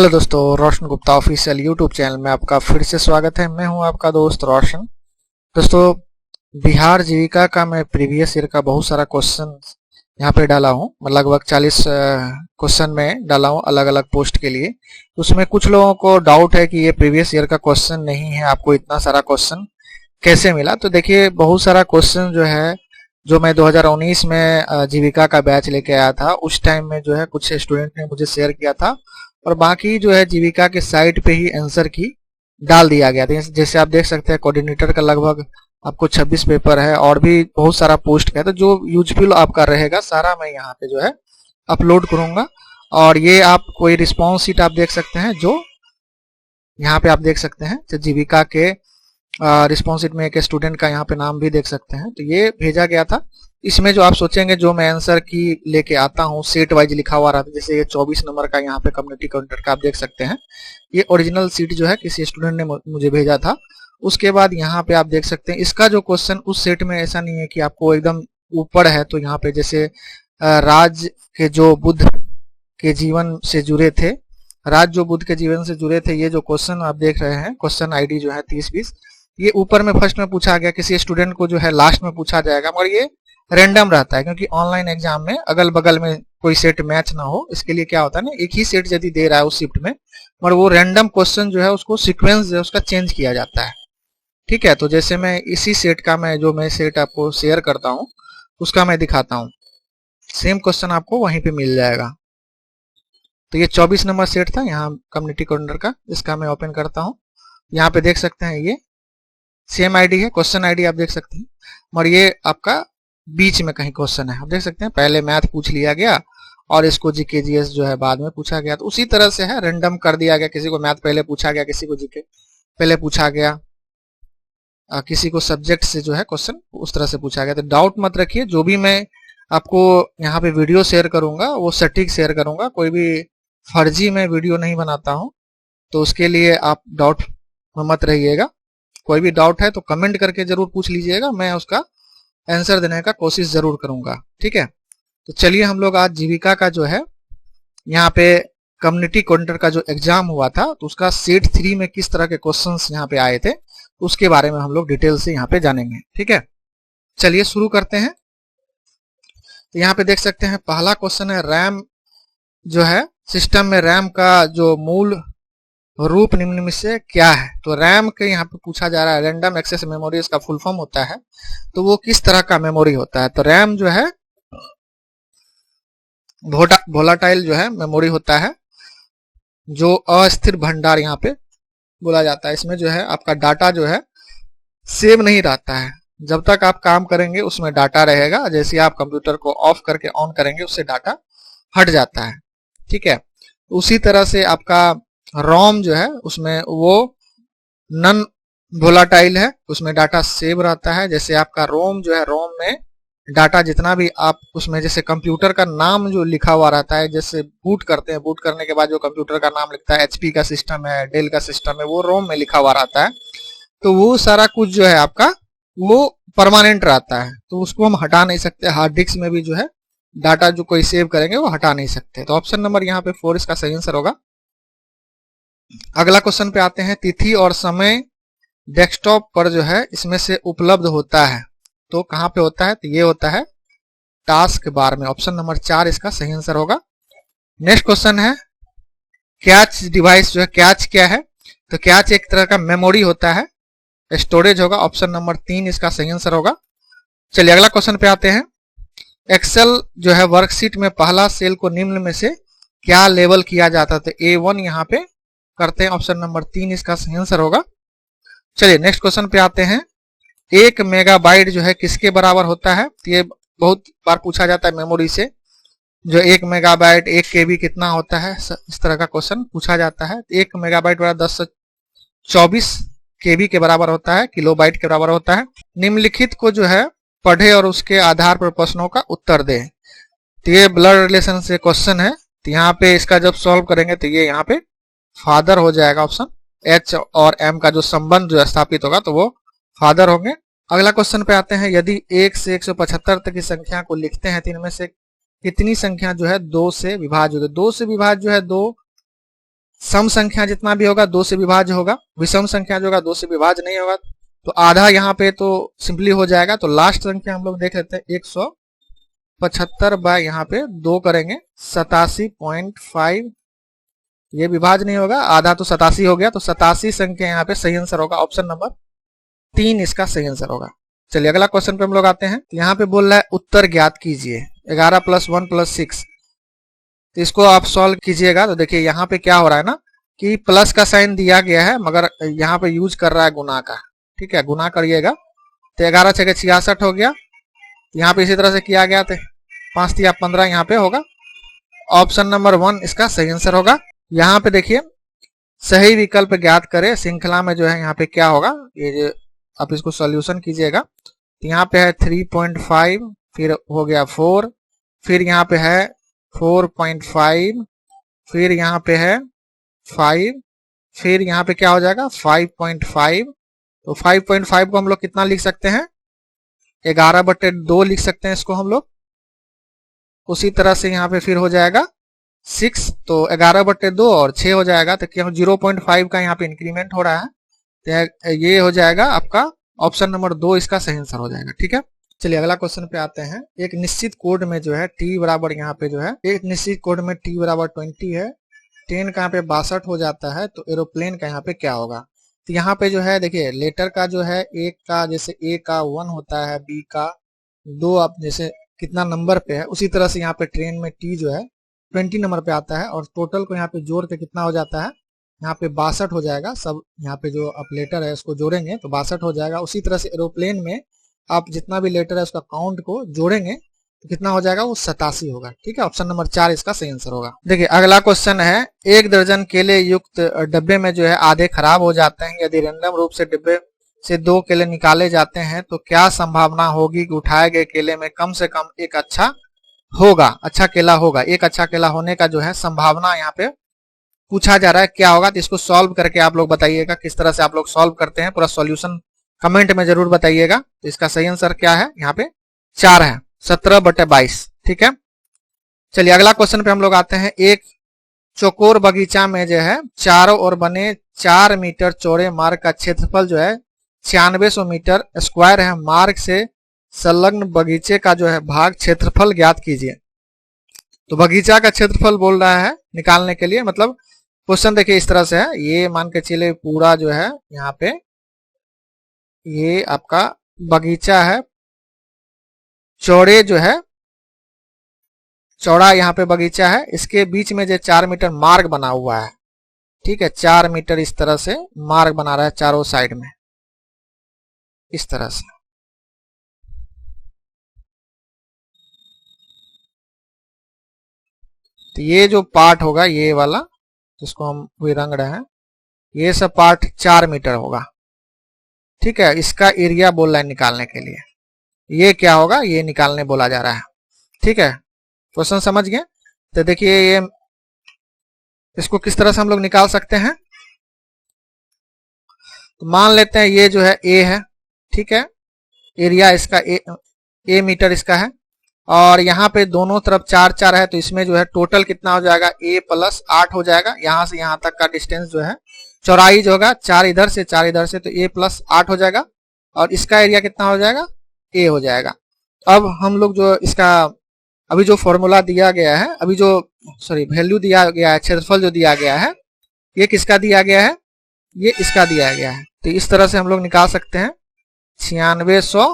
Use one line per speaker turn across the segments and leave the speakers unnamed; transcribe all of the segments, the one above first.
Hello दोस्तों, रोशन Gupta official YouTube channel में आपका फिर से स्वागत है। मैं हूं आपका दोस्त रोशन। दोस्तों, बिहार जीविका का मैं प्रीवियस ईयर का बहुत सारा क्वेश्चन यहाँ पे डाला हूं। मैं लगभग 40 क्वेश्चन में डाला हूं अलग अलग पोस्ट के लिए। उसमें कुछ लोगों को डाउट है कि ये प्रीवियस ईयर का क्वेश्चन नहीं है, आपको इतना सारा क्वेश्चन कैसे मिला। तो देखिए, बहुत सारा क्वेश्चन जो है जो मैं 2019 में जीविका का बैच लेके आया था, उस टाइम में जो है कुछ स्टूडेंट ने मुझे शेयर किया था और बाकी जो है जीविका के साइट पे ही आंसर की डाल दिया गया था। जैसे आप देख सकते हैं, कोऑर्डिनेटर का लगभग आपको 26 पेपर है और भी बहुत सारा पोस्ट है। तो जो यूजफुल आपका रहेगा सारा मैं यहाँ पे जो है अपलोड करूंगा। और ये आप कोई रिस्पॉन्स शीट आप देख सकते हैं, जो यहाँ पे आप देख सकते हैं जो जीविका के रिस्पॉन्स शीट में एक स्टूडेंट का यहाँ पे नाम भी देख सकते हैं। तो ये भेजा गया था। इसमें जो आप सोचेंगे जो मैं आंसर की लेके आता हूँ सेट वाइज लिखा हुआ रहता है। जैसे ये 24 नंबर का यहाँ पे कम्युनिटी काउंटर का आप देख सकते हैं, ये ओरिजिनल सीट जो है किसी स्टूडेंट ने मुझे भेजा था। उसके बाद यहाँ पे आप देख सकते हैं इसका जो क्वेश्चन उस सेट में ऐसा नहीं है कि आपको एकदम ऊपर है। तो यहाँ पे जैसे राज के जो बुद्ध के जीवन से जुड़े थे, राज जो बुद्ध के जीवन से जुड़े थे, ये जो क्वेश्चन आप देख रहे हैं, क्वेश्चन आईडी जो है 3020, ये ऊपर में फर्स्ट में पूछा गया, किसी स्टूडेंट को जो है लास्ट में पूछा जाएगा। मगर ये रैंडम रहता है क्योंकि ऑनलाइन एग्जाम में अगल बगल में कोई सेट मैच ना हो, इसके लिए क्या होता है ना, एक ही सेट यदि दे रहा है उस शिफ्ट में, मगर वो रैंडम क्वेश्चन जो है उसको सीक्वेंस जो है उसका चेंज किया जाता है। ठीक है, तो जैसे मैं इसी सेट का मैं सेट आपको शेयर करता हूँ उसका मैं दिखाता हूँ, सेम क्वेश्चन आपको वहीं पे मिल जाएगा। तो ये 24 नंबर सेट था यहाँ कम्युनिटी काउंटर का, इसका मैं ओपन करता हूँ। यहाँ पे देख सकते हैं ये सेम आईडी है, क्वेश्चन आईडी आप देख सकते हैं, और ये आपका बीच में कहीं क्वेश्चन है। आप देख सकते हैं पहले मैथ पूछ लिया गया और इसको जीके जीएस जो है बाद में पूछा गया। तो उसी तरह से है, रैंडम कर दिया गया, किसी को मैथ पहले पूछा गया, किसी को जीके पहले पूछा गया, किसी को सब्जेक्ट से जो है क्वेश्चन उस तरह से पूछा गया। तो डाउट मत रखिए, जो भी मैं आपको यहाँ पे वीडियो शेयर करूंगा वो सटीक शेयर करूंगा, कोई भी फर्जी मैं वीडियो नहीं बनाता हूँ। तो उसके लिए आप डाउट मत रहिएगा। कोई भी डाउट है तो कमेंट करके जरूर पूछ लीजिएगा, मैं उसका आंसर देने का कोशिश जरूर करूंगा। ठीक है, तो चलिए हम लोग आज जीविका का जो है यहाँ पे कम्युनिटी काउंटर का जो एग्जाम हुआ था तो उसका सेट 3 में किस तरह के क्वेश्चंस यहाँ पे आए थे उसके बारे में हम लोग डिटेल से यहाँ पे जानेंगे। ठीक है, चलिए शुरू करते हैं। तो यहाँ पे देख सकते हैं पहला क्वेश्चन है, रैम जो है सिस्टम में रैम का जो मूल रूप निम्न में से क्या है। तो रैम के यहाँ पे पूछा जा रहा है, रैंडम एक्सेस मेमोरी इसका फुल फॉर्म होता है। तो वो किस तरह का मेमोरी होता है। तो रैम जो है वोलाटाइल जो है मेमोरी होता है, जो अस्थिर भंडार यहाँ पे बोला जाता है। इसमें जो है आपका डाटा जो है सेव नहीं रहता है, जब तक आप काम करेंगे उसमें डाटा रहेगा, जैसे आप कंप्यूटर को ऑफ करके ऑन करेंगे उससे डाटा हट जाता है। ठीक है, उसी तरह से आपका रोम जो है उसमें वो नन वोलाटाइल है, उसमें डाटा सेव रहता है। जैसे आपका रोम जो है, रोम में डाटा जितना भी आप उसमें, जैसे कंप्यूटर का नाम जो लिखा हुआ रहता है, जैसे बूट करते हैं, बूट करने के बाद जो कंप्यूटर का नाम लिखता है, एचपी का सिस्टम है, डेल का सिस्टम है, वो रोम में लिखा हुआ रहता है। तो वो सारा कुछ जो है आपका वो परमानेंट रहता है, तो उसको हम हटा नहीं सकते। हार्ड डिस्क में भी जो है डाटा जो कोई सेव करेंगे वो हटा नहीं सकते। तो ऑप्शन नंबर यहाँ पे 4 इसका सही आंसर होगा। अगला क्वेश्चन पे आते हैं, तिथि और समय डेस्कटॉप पर जो है इसमें से उपलब्ध होता है। तो कहाँ पे होता है, तो ये होता है टास्क बार में। ऑप्शन नंबर 4 इसका सही आंसर होगा। नेक्स्ट क्वेश्चन है, कैच डिवाइस जो है, कैच क्या है। तो कैच एक तरह का मेमोरी होता है, स्टोरेज होगा। ऑप्शन नंबर 3 इसका सही आंसर होगा। चलिए अगला क्वेश्चन पे आते हैं, एक्सेल जो है वर्कशीट में पहला सेल को निम्न में से क्या लेबल किया जाता था। A1 यहाँ पे करते हैं, ऑप्शन नंबर 3 इसका सही आंसर होगा। चलिए नेक्स्ट क्वेश्चन पे आते हैं, 1 मेगाबाइट जो है किसके बराबर होता है। ये बहुत बार पूछा जाता है मेमोरी से, जो 1 मेगाबाइट 1 केबी कितना होता है, इस तरह का क्वेश्चन पूछा जाता है। 1 मेगाबाइट बराबर 1024 केबी के बराबर होता है, किलोबाइट के बराबर होता है। निम्नलिखित को जो है पढ़े और उसके आधार पर प्रश्नों का उत्तर दें। तो ये ब्लड रिलेशन से क्वेश्चन है, तो यहाँ पे इसका जब सॉल्व करेंगे तो ये यहाँ पे फादर हो जाएगा। ऑप्शन H और M का जो संबंध जो स्थापित होगा तो वो फादर होंगे। अगला क्वेश्चन पे आते हैं, यदि 1 से 175 तक की संख्या को लिखते हैं तो इनमें से कितनी संख्या जो है 2 से विभाज्य होगी। 2 से विभाज्य जो है 2 सम संख्या जितना भी होगा 2 से विभाज्य होगा, विषम संख्या जो होगा 2 से विभाज्य नहीं होगा, तो आधा यहाँ पे तो सिंपली हो जाएगा। तो लास्ट संख्या हम लोग देख लेते हैं 175 बाय यहाँ पे 2 करेंगे 87.5, ये विभाज्य नहीं होगा, आधा तो 87 हो गया, तो 87 संख्या यहाँ पे सही आंसर होगा। ऑप्शन नंबर 3 इसका सही आंसर होगा। चलिए अगला क्वेश्चन पे हम लोग आते हैं। यहाँ पे बोल रहा है उत्तर ज्ञात कीजिए 11 + 1 + 6। तो इसको आप सॉल्व कीजिएगा। तो देखिए यहाँ पे क्या हो रहा है ना कि प्लस का साइन दिया गया है, मगर यहाँ पे यूज कर रहा है गुना का। ठीक है, गुना करिएगा तो 11 × 6 = 66 हो गया। यहाँ पे इसी तरह से किया गया, तो 5 × 3 = 15 यहाँ पे होगा। ऑप्शन नंबर 1 इसका सही आंसर होगा। यहाँ पे देखिए सही विकल्प ज्ञात करें श्रृंखला में जो है यहाँ पे क्या होगा, ये जो आप इसको सॉल्यूशन कीजिएगा तो यहाँ पे है 3.5, फिर हो गया 4, फिर यहाँ पे है 4.5, फिर यहाँ पे है 5, फिर यहाँ पे क्या हो जाएगा 5.5। तो 5.5 को हम लोग कितना लिख सकते हैं, 11/2 लिख सकते हैं इसको हम लोग। उसी तरह से यहाँ पे फिर हो जाएगा 6, तो 11/2 और 6 हो जाएगा, तो क्या 0.5 का यहाँ पे इंक्रीमेंट हो रहा है, तो ये हो जाएगा आपका ऑप्शन नंबर 2 इसका सही आंसर हो जाएगा। ठीक है, चलिए अगला क्वेश्चन पे आते हैं। एक निश्चित कोड में जो है t बराबर यहाँ पे जो है, एक निश्चित कोड में t बराबर 20 है, 10 का यहाँ पे 62 हो जाता है, तो एरोप्लेन का यहाँ पे क्या होगा। तो यहाँ पे जो है देखिए लेटर का जो है एक का, जैसे a का 1 होता है, b का 2, आप जैसे कितना नंबर पे है, उसी तरह से यहाँ पे ट्रेन में t जो है 20 नंबर पे आता है, और टोटल को यहाँ पे जोड़ के कितना हो जाता है, यहाँ पे 62 हो जाएगा। सब यहाँ पे जो आप लेटर है उसको जोड़ेंगे तो 62 हो जाएगा। उसी तरह से एरोप्लेन में आप जितना भी लेटर है उसका काउंट को जोड़ेंगे तो कितना हो जाएगा, वो 87 होगा। ठीक है, ऑप्शन नंबर 4 इसका सही आंसर होगा। देखिए अगला क्वेश्चन है, 1 दर्जन केले युक्त डब्बे में जो है आधे खराब हो जाते हैं, यदि रैंडम रूप से डिब्बे से 2 केले निकाले जाते हैं तो क्या संभावना होगी कि उठाए गए केले में कम से कम एक अच्छा केला होगा। एक अच्छा केला होने का जो है संभावना यहाँ पे पूछा जा रहा है, क्या होगा। तो इसको सॉल्व करके आप लोग बताइएगा किस तरह से आप लोग सॉल्व करते हैं, पूरा सॉल्यूशन कमेंट में जरूर बताइएगा। तो इसका सही आंसर क्या है, यहाँ पे 4 है, 17/22। ठीक है, चलिए अगला क्वेश्चन पे हम लोग आते हैं। एक चौकोर बगीचा में जो है चारों ओर बने 4 मीटर चौड़े मार्ग का क्षेत्रफल जो है 9600 मीटर स्क्वायर है। मार्ग से संलग्न बगीचे का जो है भाग क्षेत्रफल ज्ञात कीजिए। तो बगीचा का क्षेत्रफल बोल रहा है निकालने के लिए, मतलब क्वेश्चन देखिए इस तरह से है, ये मान के चलिए पूरा जो है यहाँ पे ये आपका बगीचा है, चौड़े जो है चौड़ा यहाँ पे बगीचा है, इसके बीच में जो 4 मीटर मार्ग बना हुआ है। ठीक है, 4 मीटर इस तरह से मार्ग बना रहा है चारों साइड में इस तरह से। तो ये जो पार्ट होगा ये वाला जिसको हम भी रंग रहे हैं, ये सब पार्ट 4 मीटर होगा। ठीक है, इसका एरिया बोल रहा है निकालने के लिए, ये क्या होगा ये निकालने बोला जा रहा है। ठीक है, क्वेश्चन समझ गए। तो देखिए ये इसको किस तरह से हम लोग निकाल सकते हैं। तो मान लेते हैं ये जो है ए है, ठीक है, एरिया इसका ए मीटर इसका है, और यहाँ पे दोनों तरफ 4 4 है, तो इसमें जो है टोटल कितना हो जाएगा, a + 8 हो जाएगा। यहाँ से यहाँ तक का डिस्टेंस जो है, चौड़ाई जो होगा 4 इधर से 4 इधर से, तो a + 8 हो जाएगा, और इसका एरिया कितना हो जाएगा, a हो जाएगा। अब हम लोग जो इसका अभी जो फॉर्मूला दिया गया है, अभी जो वैल्यू दिया गया है, क्षेत्रफल जो दिया गया है, ये किसका दिया गया है, ये इसका दिया गया है। तो इस तरह से हम लोग निकाल सकते हैं 9600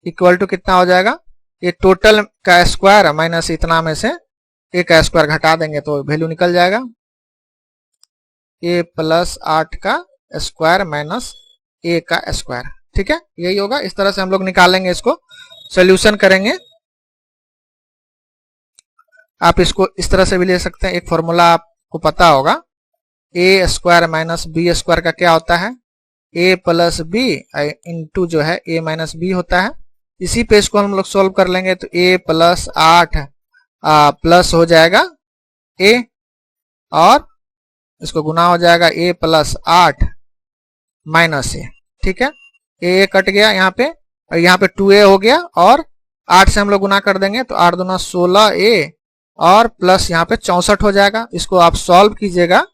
इक्वल टू कितना हो जाएगा, ये टोटल का स्क्वायर माइनस इतना में से a का स्क्वायर घटा देंगे तो वैल्यू निकल जाएगा, a + 8 का स्क्वायर माइनस a का स्क्वायर। ठीक है, यही होगा। इस तरह से हम लोग निकालेंगे, इसको सोल्यूशन करेंगे। आप इसको इस तरह से भी ले सकते हैं, एक फॉर्मूला आपको पता होगा, a square minus b square का क्या होता है, a + b इंटू जो है a - b होता है। इसी पे इसको हम लोग सोल्व कर लेंगे, तो a + 8 प्लस हो जाएगा a, और इसको गुना हो जाएगा a + 8 माइनस a। ठीक है, a कट गया यहाँ पे, और यहाँ पे 2a हो गया, और 8 से हम लोग गुना कर देंगे तो 8 दूना 16a, और प्लस यहाँ पे 64 हो जाएगा। इसको आप सॉल्व कीजिएगा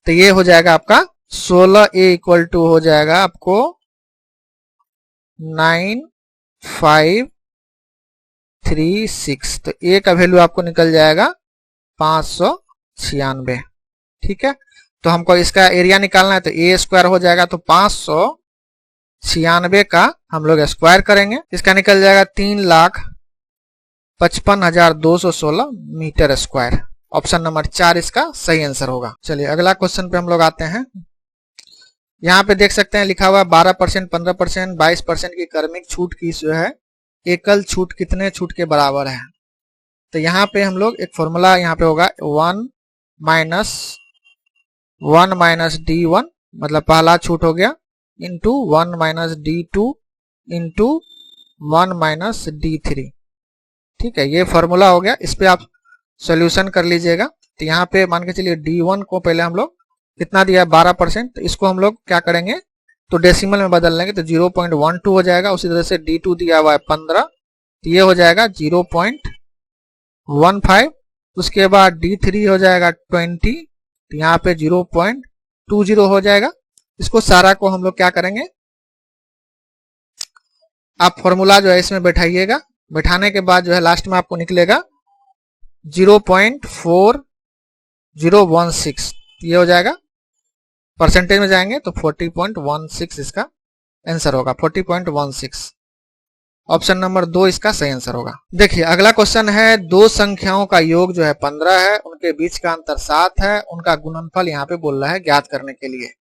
तो ये हो जाएगा आपका 16A इक्वल टू हो जाएगा आपको 9536। तो ए का वैल्यू आपको निकल जाएगा 596। ठीक है, तो हमको इसका एरिया निकालना है, तो ए स्क्वायर हो जाएगा, तो 596 का हम लोग स्क्वायर करेंगे, इसका निकल जाएगा 3,55,216 मीटर स्क्वायर। ऑप्शन नंबर 4 इसका सही आंसर होगा। चलिए अगला क्वेश्चन पे हम लोग आते हैं। यहाँ पे देख सकते हैं लिखा हुआ 12%, 15%, 22% की क्रमिक छूट की जो है एकल छूट कितने छूट के बराबर है। तो यहाँ पे हम लोग एक फॉर्मूला यहाँ पे होगा 1 माइनस D1, मतलब पहला छूट हो गया, into 1 minus D2 into 1 minus D3। ठीक है, ये फॉर्मूला हो गया, इस पे आप सॉल्यूशन कर लीजिएगा। तो यहाँ पे मान के चलिए D1 को पहले हम लोग कितना दिया है 12%, तो इसको हम लोग क्या करेंगे तो डेसिमल में बदल लेंगे, तो 0.12 हो जाएगा। उसी तरह से D2 दिया हुआ है 15, तो ये हो जाएगा 0.15। उसके बाद D3 हो जाएगा 20, तो यहाँ पे 0.20 हो जाएगा। इसको सारा को हम लोग क्या करेंगे, आप फॉर्मूला जो है इसमें बैठाइएगा, बैठाने के बाद जो है लास्ट में आपको निकलेगा 0.4016, ये हो जाएगा। परसेंटेज में जाएंगे तो 40.16 इसका आंसर होगा, 40.16। ऑप्शन नंबर 2 इसका सही आंसर होगा। देखिए अगला क्वेश्चन है, दो संख्याओं का योग जो है 15 है, उनके बीच का अंतर 7 है, उनका गुणनफल यहाँ पे बोल रहा है ज्ञात करने के लिए।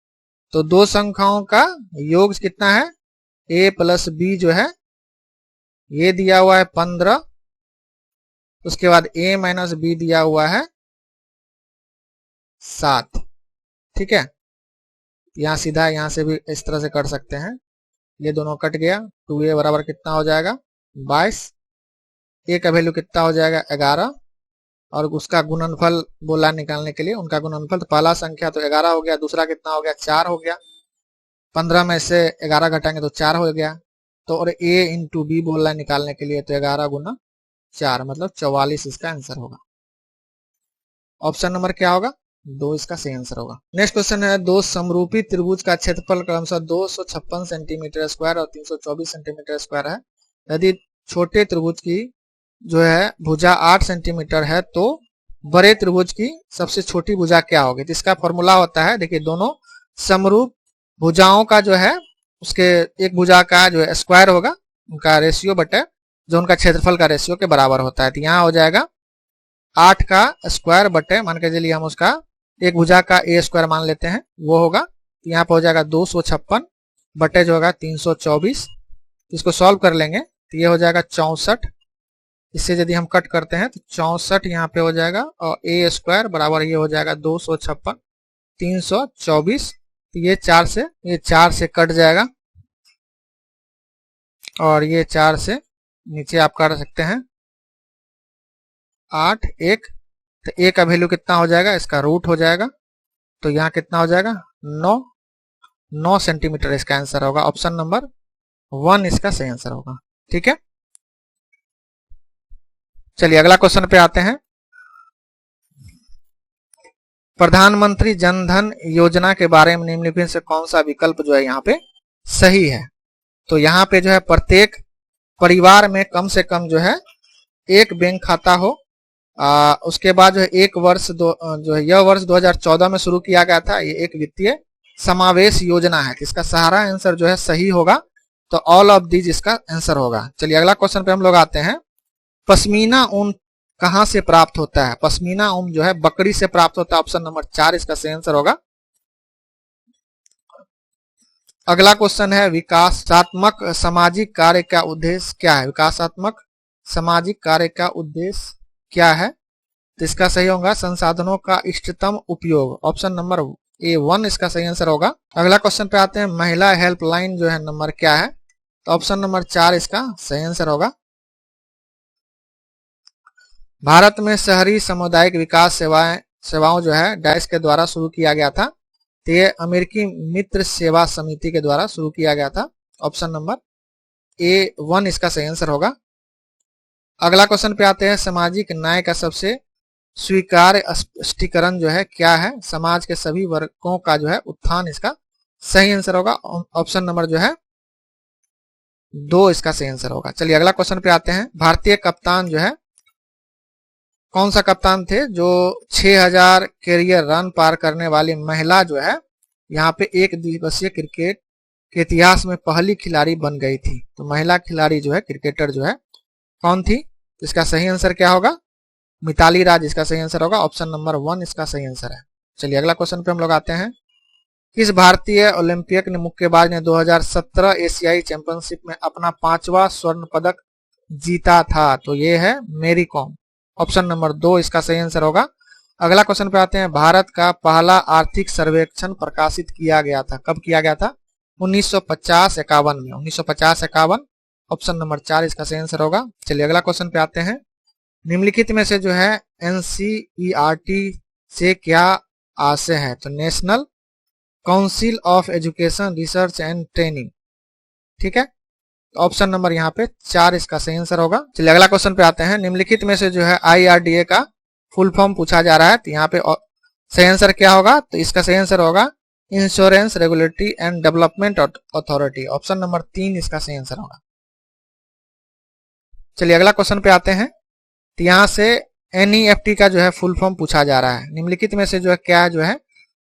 तो दो संख्याओं का योग कितना है, a प्लस b जो है ये दिया हुआ है 15, उसके बाद a माइनस b दिया हुआ है 7। ठीक है, यहाँ सीधा यहाँ से भी इस तरह से कर सकते हैं, ये दोनों कट गया, 2a बराबर कितना हो जाएगा 22, a का वैल्यू कितना हो जाएगा 11, और उसका गुणनफल बोला निकालने के लिए, उनका गुणनफल, तो पहला संख्या तो 11 हो गया, दूसरा कितना हो गया 4 हो गया, 15 में से 11 घटाएंगे तो 4 हो गया। तो और a इंटू बी बोला निकालने के लिए, तो 11 गुना 4 मतलब 44 इसका आंसर होगा। ऑप्शन नंबर क्या होगा 2 इसका सही आंसर होगा। नेक्स्ट क्वेश्चन है, दो समरूपी त्रिभुज का क्षेत्रफल क्रमशः 256 सेंटीमीटर स्क्वायर और 324 सेंटीमीटर स्क्वायर है। यदि छोटे त्रिभुज की जो है भुजा 8 सेंटीमीटर है, तो बड़े त्रिभुज की सबसे छोटी भुजा क्या होगी। तो इसका फॉर्मूला होता है, देखिए दोनों समरूप भुजाओं का जो है उसके एक भुजा का जो है स्क्वायर होगा, उनका रेशियो बटे जो उनका क्षेत्रफल का रेशियो के बराबर होता है। तो यहाँ हो जाएगा 8 का स्क्वायर बटे, मान के चलिए हम उसका एक भुजा का a स्क्वायर मान लेते हैं, वो होगा, तो यहाँ पर हो जाएगा 256 बटे जो होगा 324। इसको सॉल्व कर लेंगे तो ये हो जाएगा 64, इससे यदि हम कट करते हैं तो 64 यहाँ पे हो जाएगा, और a स्क्वायर बराबर ये हो जाएगा 256 324, तो ये 4 से कट जाएगा, और ये 4 से नीचे आप काट सकते हैं 8 1, तो a का वैल्यू कितना हो जाएगा, इसका रूट हो जाएगा, तो यहाँ कितना हो जाएगा 9 सेंटीमीटर इसका आंसर होगा। ऑप्शन नंबर 1 इसका सही आंसर होगा। ठीक है, चलिए अगला क्वेश्चन पे आते हैं। प्रधानमंत्री जन धन योजना के बारे में निम्नलिखित से कौन सा विकल्प जो है यहाँ पे सही है। तो यहाँ पे जो है प्रत्येक परिवार में कम से कम जो है एक बैंक खाता हो, उसके बाद जो है एक वर्ष जो है यह वर्ष 2014 में शुरू किया गया था, ये एक वित्तीय समावेश योजना है। इसका सारा आंसर जो है सही होगा, तो ऑल ऑफ दीज इसका आंसर होगा। चलिए अगला क्वेश्चन पे हम लोग आते हैं। पश्मीना ऊन कहां से प्राप्त होता है। पश्मीना ऊन जो है बकरी से प्राप्त होता है। ऑप्शन नंबर 4 इसका सही आंसर होगा। अगला क्वेश्चन है, विकासात्मक सामाजिक कार्य का उद्देश्य क्या है। विकासात्मक सामाजिक कार्य का उद्देश्य क्या है, तो इसका सही होगा संसाधनों का इष्टतम उपयोग। ऑप्शन नंबर A1 इसका सही आंसर होगा। अगला क्वेश्चन पे आते हैं, महिला हेल्पलाइन जो है नंबर क्या है, तो ऑप्शन नंबर 4 इसका सही आंसर होगा। भारत में शहरी सामुदायिक विकास सेवाओं जो है डैश के द्वारा शुरू किया गया था, तो ये अमेरिकी मित्र सेवा समिति के द्वारा शुरू किया गया था। ऑप्शन नंबर A1 इसका सही आंसर होगा। अगला क्वेश्चन पे आते हैं, सामाजिक न्याय का सबसे स्वीकार्य स्पष्टीकरण जो है क्या है? समाज के सभी वर्गों का जो है उत्थान इसका सही आंसर होगा। ऑप्शन नंबर जो है 2 इसका सही आंसर होगा। चलिए अगला क्वेश्चन पे आते हैं। भारतीय कप्तान जो है कौन सा कप्तान थे जो 6000 कैरियर रन पार करने वाली महिला जो है यहाँ पे एक दिवसीय क्रिकेट के इतिहास में पहली खिलाड़ी बन गई थी? तो महिला खिलाड़ी जो है क्रिकेटर जो है कौन थी? इसका सही आंसर क्या होगा? मिताली राज इसका सही आंसर होगा। ऑप्शन नंबर 1 इसका सही आंसर है। चलिए अगला क्वेश्चन पे हम लोग आते हैं। किस भारतीय ओलंपियक ने मुक्केबाज ने 2017 एशियाई चैंपियनशिप में अपना 5वां स्वर्ण पदक जीता था? तो ये है मेरी कॉम। ऑप्शन नंबर 2 इसका सही आंसर होगा। अगला क्वेश्चन पे आते हैं। भारत का पहला आर्थिक सर्वेक्षण प्रकाशित किया गया था, कब किया गया था? 1950-51 में। 1950-51 ऑप्शन नंबर 4 इसका सही आंसर होगा। चलिए अगला क्वेश्चन पे आते हैं। निम्नलिखित में से जो है एनसीईआरटी से क्या आशय है? तो national council of education research and training, ठीक है। ऑप्शन नंबर यहाँ पे 4 इसका सही आंसर होगा। चलिए अगला क्वेश्चन पे आते हैं। निम्नलिखित में से जो है IRDA का फुल फॉर्म पूछा जा रहा है, तो यहाँ पे सही आंसर क्या होगा? तो इसका सही आंसर होगा insurance regulatory and development authority. Option number 3 इसका सही आंसर होगा। चलिए अगला क्वेश्चन पे आते हैं। तो यहाँ से NEFT का जो है फुल फॉर्म पूछा जा रहा है। निम्नलिखित में से जो है क्या जो है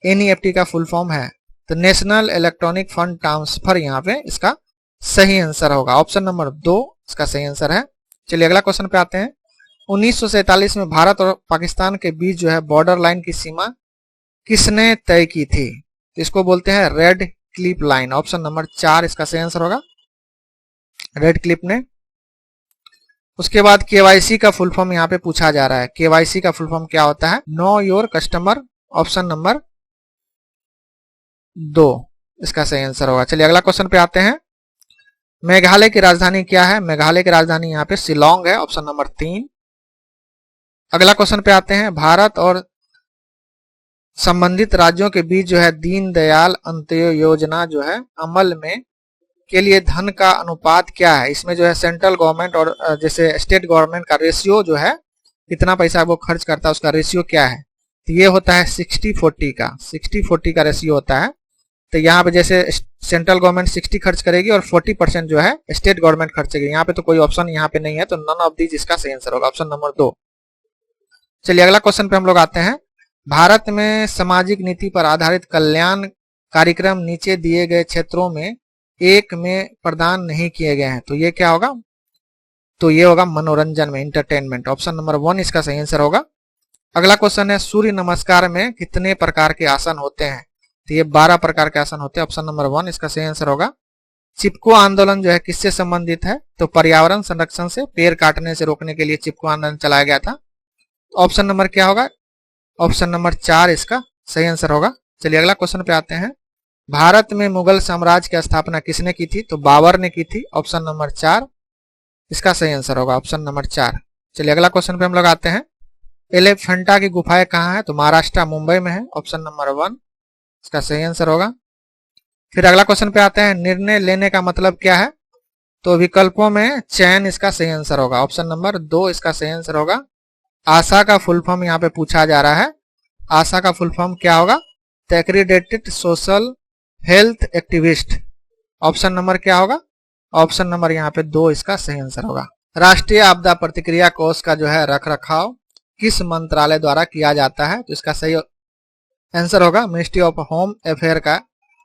NEFT का फुल फॉर्म है? तो नेशनल इलेक्ट्रॉनिक फंड ट्रांसफर यहाँ पे इसका सही आंसर होगा। ऑप्शन नंबर 2 इसका सही आंसर है। चलिए अगला क्वेश्चन पे आते हैं। 1947 में भारत और पाकिस्तान के बीच जो है बॉर्डर लाइन की सीमा किसने तय की थी? तो इसको बोलते हैं red clip line. Option number 4 इसका सही आंसर होगा, रेड क्लिप ने। उसके बाद KYC का फुल फॉर्म यहाँ पे पूछा जा रहा है। KYC का फुल फॉर्म क्या होता है? Know your customer. Option number 2 इसका सही आंसर होगा। चलिए अगला क्वेश्चन पे आते हैं। मेघालय की राजधानी क्या है? मेघालय की राजधानी यहाँ पे शिलोंग है। Option number 3। अगला क्वेश्चन पे आते हैं। भारत और संबंधित राज्यों के बीच जो है दीनदयाल अंत्योदय योजना जो है अमल में के लिए धन का अनुपात क्या है? इसमें जो है सेंट्रल गवर्नमेंट और जैसे स्टेट गवर्नमेंट का रेशियो जो है कितना पैसा वो खर्च करता है उसका रेशियो क्या है? तो ये होता है 60-40 का। 60-40 का रेशियो होता है। तो यहाँ पे जैसे सेंट्रल गवर्नमेंट 60 खर्च करेगी और 40% जो है स्टेट गवर्नमेंट खर्चेगी। यहाँ पे तो कोई ऑप्शन यहाँ पे नहीं है, तो नन ऑफ दीज इसका सही आंसर होगा। Option number 2। चलिए अगला क्वेश्चन पे हम लोग आते हैं। भारत में सामाजिक नीति पर आधारित कल्याण कार्यक्रम नीचे दिए गए क्षेत्रों में एक में प्रदान नहीं किए गए हैं, तो ये क्या होगा? तो ये होगा मनोरंजन में, इंटरटेनमेंट। ऑप्शन नंबर 1 इसका सही आंसर होगा। अगला क्वेश्चन है सूर्य नमस्कार में कितने प्रकार के आसन होते हैं? तो ये 12 प्रकार के आसन होते हैं। ऑप्शन नंबर 1 इसका सही आंसर होगा। चिपको आंदोलन जो है किससे संबंधित है? तो पर्यावरण संरक्षण से, पेड़ काटने से रोकने के लिए चिपको आंदोलन चलाया गया था। ऑप्शन नंबर क्या होगा? ऑप्शन नंबर 4 इसका सही आंसर होगा। चलिए अगला क्वेश्चन पे आते हैं। भारत में मुगल साम्राज्य की स्थापना किसने की थी? तो बाबर ने की थी। ऑप्शन नंबर 4 इसका सही आंसर होगा। Option number 4। चलिए अगला क्वेश्चन पे हम लोग आते हैं। एलिफेंटा की गुफाएं कहाँ है? तो महाराष्ट्र, मुंबई में है। ऑप्शन नंबर 1 इसका सही आंसर होगा। फिर अगला क्वेश्चन पे आते हैं। निर्णय लेने का मतलब क्या है? तो विकल्पों में चयन इसका सही आंसर होगा। ऑप्शन नंबर 2 इसका सही आंसर होगा। आशा का फुल फॉर्म यहाँ पे पूछा जा रहा है। आशा का फुल फॉर्म क्या होगा? Accredited social health activist. Option number क्या होगा? ऑप्शन नंबर यहाँ पे 2 इसका सही आंसर होगा। राष्ट्रीय आपदा प्रतिक्रिया कोष का जो है रख रखाव किस मंत्रालय द्वारा किया जाता है? तो इसका सही आंसर होगा मिनिस्ट्री ऑफ होम अफेयर का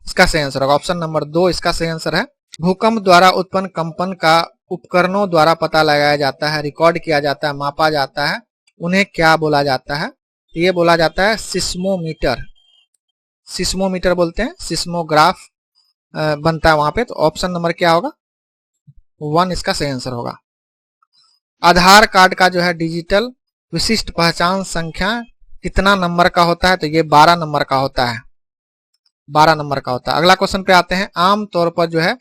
इसका सही आंसर होगा। ऑप्शन नंबर 2 इसका सही आंसर है। भूकंप द्वारा उत्पन्न कंपन का उपकरणों द्वारा पता लगाया जाता है, रिकॉर्ड किया जाता है, मापा जाता है, उन्हें क्या बोला जाता है? तो ये बोला जाता है सिस्मोमीटर। सिस्मोमीटर बोलते हैं, सिस्मोग्राफ बनता है वहां पे। तो ऑप्शन नंबर क्या होगा? 1 इसका सही आंसर होगा। आधार कार्ड का जो है डिजिटल विशिष्ट पहचान संख्या कितना नंबर का होता है? तो ये 12 नंबर का होता है। 12 नंबर का होता है। अगला क्वेश्चन पे आते हैं। आमतौर पर जो है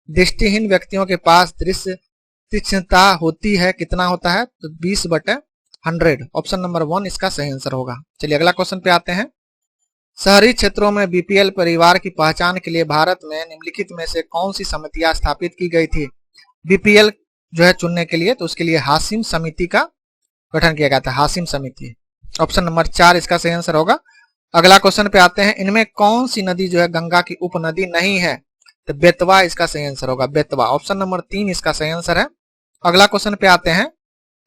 दृष्टिहीन व्यक्तियों के पास दृश्य तीक्ष्णता होती है, कितना होता है? तो 20/100। ऑप्शन नंबर 1 इसका सही आंसर होगा। चलिए अगला क्वेश्चन पे आते हैं। शहरी क्षेत्रों में BPL परिवार की पहचान के लिए भारत में निम्नलिखित में से कौन सी समितियां स्थापित की गई थी BPL जो है चुनने के लिए? तो उसके लिए हाशिम समिति का गठन किया गया था, हाशिम समिति। ऑप्शन नंबर 4 इसका सही आंसर होगा। अगला क्वेश्चन पे आते हैं, इनमें कौन सी नदी जो है गंगा की उपनदी नहीं है? तो बेतवा इसका सही आंसर होगा, बेतवा। ऑप्शन नंबर 3 इसका सही आंसर है। अगला क्वेश्चन पे आते हैं,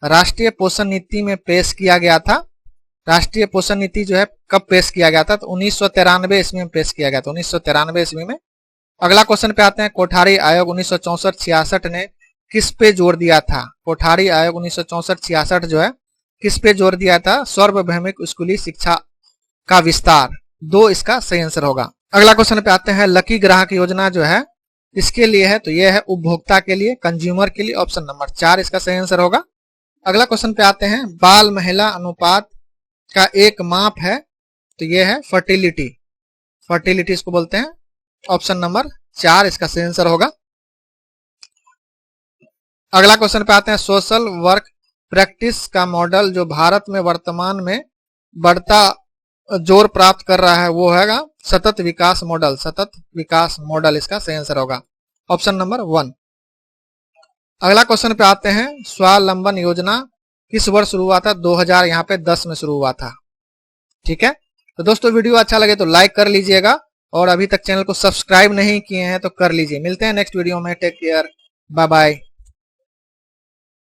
राष्ट्रीय पोषण नीति में पेश किया गया था। राष्ट्रीय पोषण नीति जो है कब पेश किया गया था? तो 1993 ईस्वी में पेश किया गया था, 1993 ईस्वी में। अगला क्वेश्चन पे आते हैं, कोठारी आयोग 1964-66 ने किस पे जोर दिया था? कोठारी आयोग 1964-66 जो है किस पे जोर दिया था? सार्वभौमिक स्कूली शिक्षा का विस्तार। 2 इसका सही आंसर होगा। अगला क्वेश्चन पे आते हैं, लकी ग्राहक योजना जो है इसके लिए है? तो यह है उपभोक्ता के लिए, कंज्यूमर के लिए। ऑप्शन नंबर 4 इसका सही आंसर होगा। अगला क्वेश्चन पे आते हैं, बाल महिला अनुपात का एक माप है? तो यह है फर्टिलिटी, फर्टिलिटी इसको बोलते हैं। ऑप्शन नंबर 4 इसका सही आंसर होगा। अगला क्वेश्चन पे आते हैं, सोशल वर्क प्रैक्टिस का मॉडल जो भारत में वर्तमान में बढ़ता जोर प्राप्त कर रहा है वो हैगा सतत विकास मॉडल, सतत विकास मॉडल इसका सही आंसर होगा। Option number 1। अगला क्वेश्चन पे आते हैं, स्वावलंबन योजना किस वर्ष शुरू हुआ था? 2000 यहाँ पे 10 में शुरू हुआ था। ठीक है, तो दोस्तों वीडियो अच्छा लगे तो लाइक कर लीजिएगा, और अभी तक चैनल को सब्सक्राइब नहीं किए हैं तो कर लीजिए। मिलते हैं नेक्स्ट वीडियो में, टेक केयर, बाय बाय।